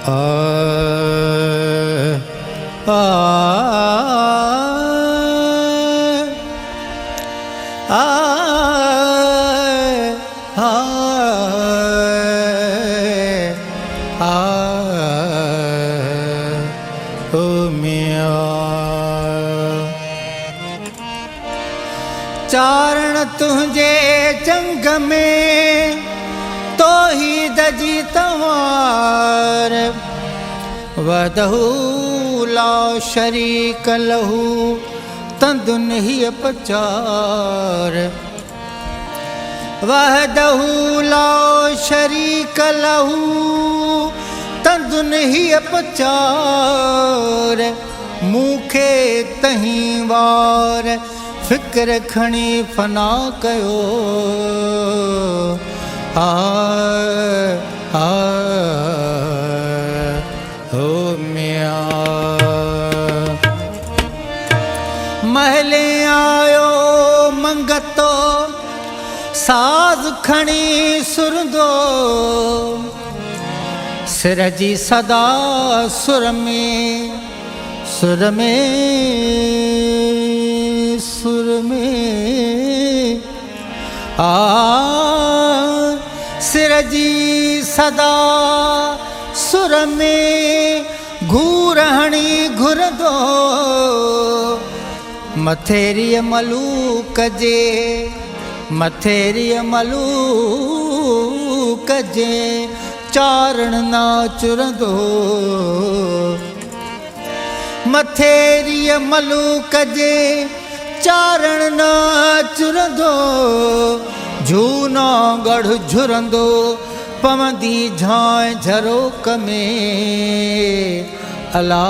आ आ आ आ ओ मिया चारण तुझे जंग में तो ही दजी तवार वदहू ला शरीक लहू तंदुन ही पचार वहदहू ला शरीक लहू तंदुन ही पचार मूखे तहीं वार फिक्र खणी फना कयो आ हो मिया महले आयो मंगतो साज खणी सुरंदो सिर जी सदा सुर में सुर में सुर में आ सिर जी सदा सुर में घूरहणी घुरदो मथेरिय मलूक जे मथेरिय मलूक जे चारण ना चुरंदो मथेरिय मलूक जे चारण न चुरंदो झूनो गढ़ झुरंदो पवंदी झांय झरोक में अला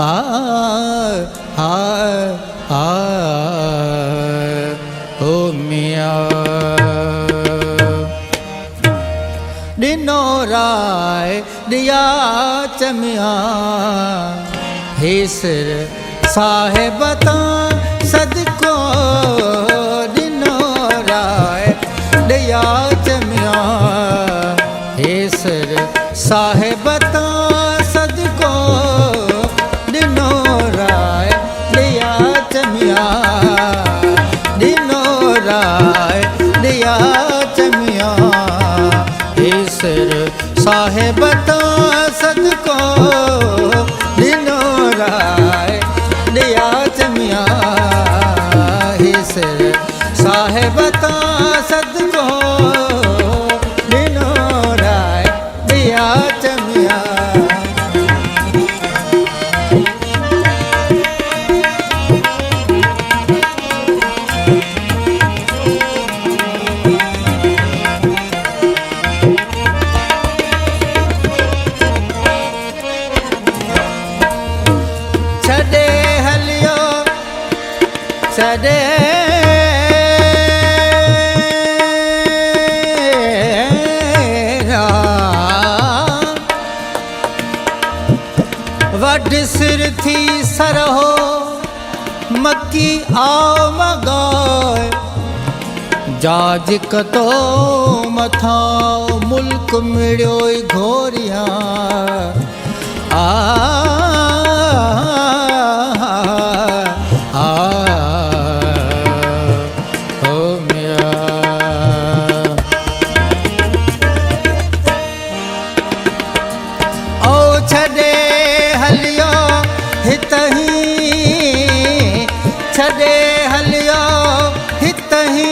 आ आ आ ओ मिया दिनो राय दिया चमिया हे सिर साहेब ता सदको दिनो राय दिया चमिया हे सिर साहेब ता सदको दिनो राय दिया चमिया दिनो राय दिया चमिया हे सिर साहेब ता सदको दिनो राय दिया चमिया हे सिर साहेब ता सदको दिनो राय दिया चमिया छॾे हलियो छॾे वड सिर थी सरहो मक्की आओ मगाए जाज कतो मथा मुल्क मिड़ियो घोरिया आ ओ मिया ओ छॾे हलियो हितही छॾे हलियो हितही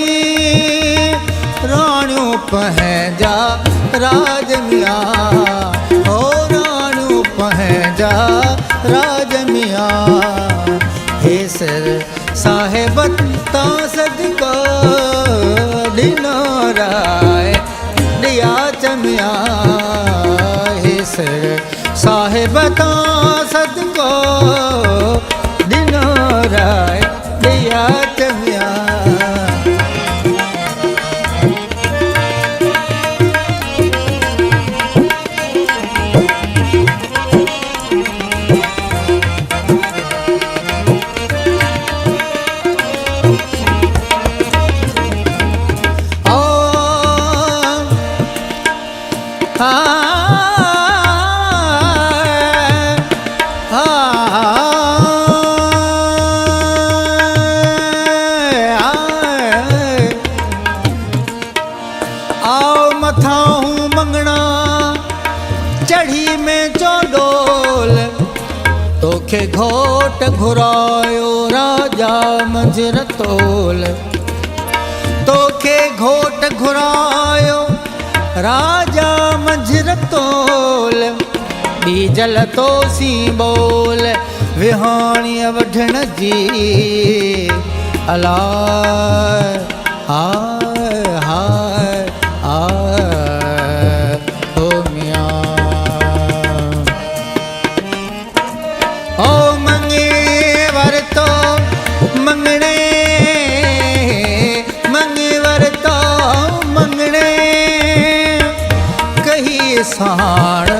राणियूं पंहिंजा राज मिया ओ राणियूं पंहिंजा राज मिया हे सिर साहेब ता सदको दिनो राय दिया चमिया हे सिर साहेब ता सदको दिनो राय दिया चमिया आ कढ़ी में चौडोल तोखे घोट घुरायो राजा मंझर तोल तोखे घोट घुरायो राजा मंझर तोल बीजल तो सी बोल विहाणीअ वढण जी अलाए हाय हाय हाय हो मियां ओ मंगे वर तो मंगणे मंगे वर तो मंगणे कही साण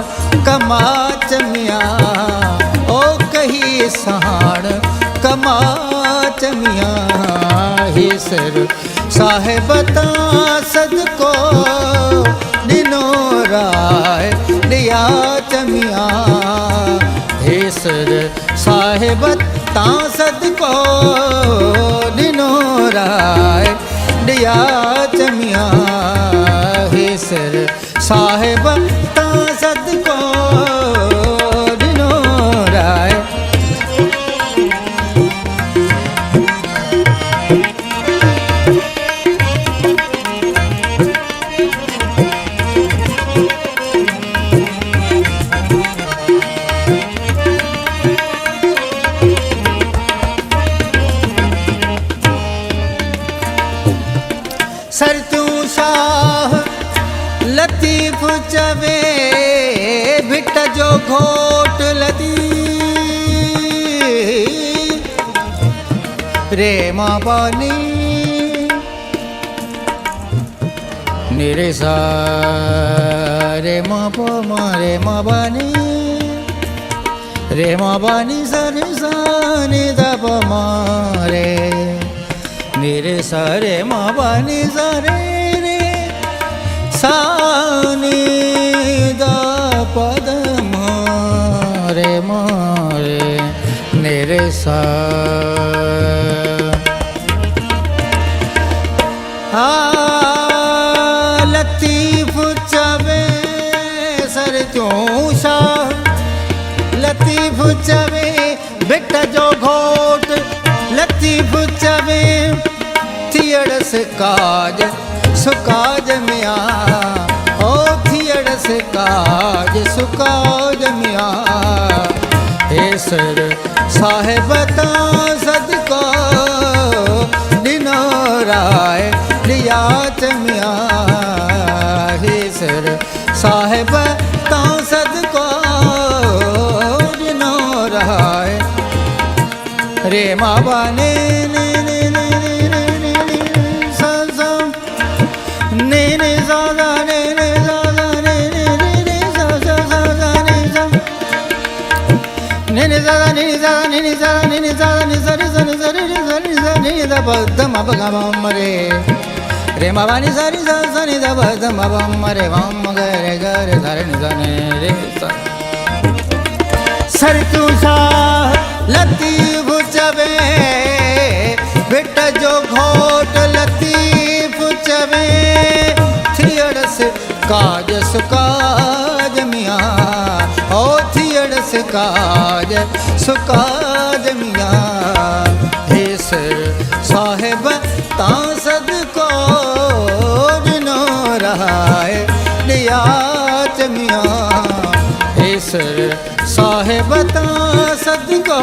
कमाच मियां ओ कही साण कमाच मियां हे सिर साहिब तां सदको दिनो राय दिया चमिया हे सिर साहिब तां सदको दिनो राय दिया चमिया हे सिर साहिब तां सदको दिनो राय सर तू शाह लतीफ चवे भिट जो घोट लतीफ रे मां पानी निरे सा रे मां पा मा रे मां बानी रे मां बानी सा रे सा नि दा पा मा रे निरे सा रे मां बानी सा रे रे सा नि दा पद मा रे मा रे निरे सा लतीफ चवे सर क्यों शाह लतीफ चवे बिट जो घोट लतीफ चवे थियड़स काज सुकाज मिया ओ थियड़स काज सुकाज मिया हे सर साहिब तां सदको दिनो राय दिया चमिया हे सर साहिब तां सदको दिनो राय रे मां बाने ने ने ने ने ने ने सा सा ने ने सा सा ने ने सा सा ने ने ने सा सा सा सा ने सा ने ने सा ने ने सा ने ने सा ने ने सा ने सा ने सा ने सा ने सा ने सा ने दा बदम बगम मरे रे मां बानी सा रे सा सा ने दा बदम बम मरे वम गरे गरे सा ने सा ने रे सा सर तू सा लतीफ चवे बिट जो घोट लतीफ चवे थियड़स काज सुकाज मिया ओ थियड़स काज सुकाज मिया हे सिर साहिब तां सदको दिनो राय दिया चमिया हे सिर साहिब तां सदको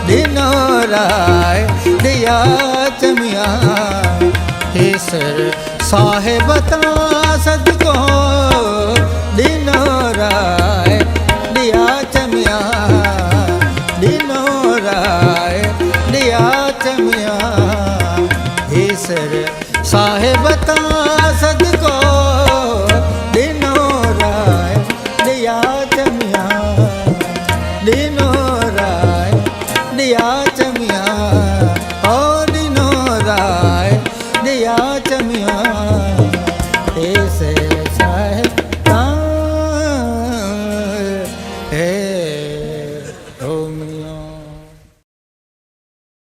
दिनो राय दिया चमिया हे सिर साहिब तां सदको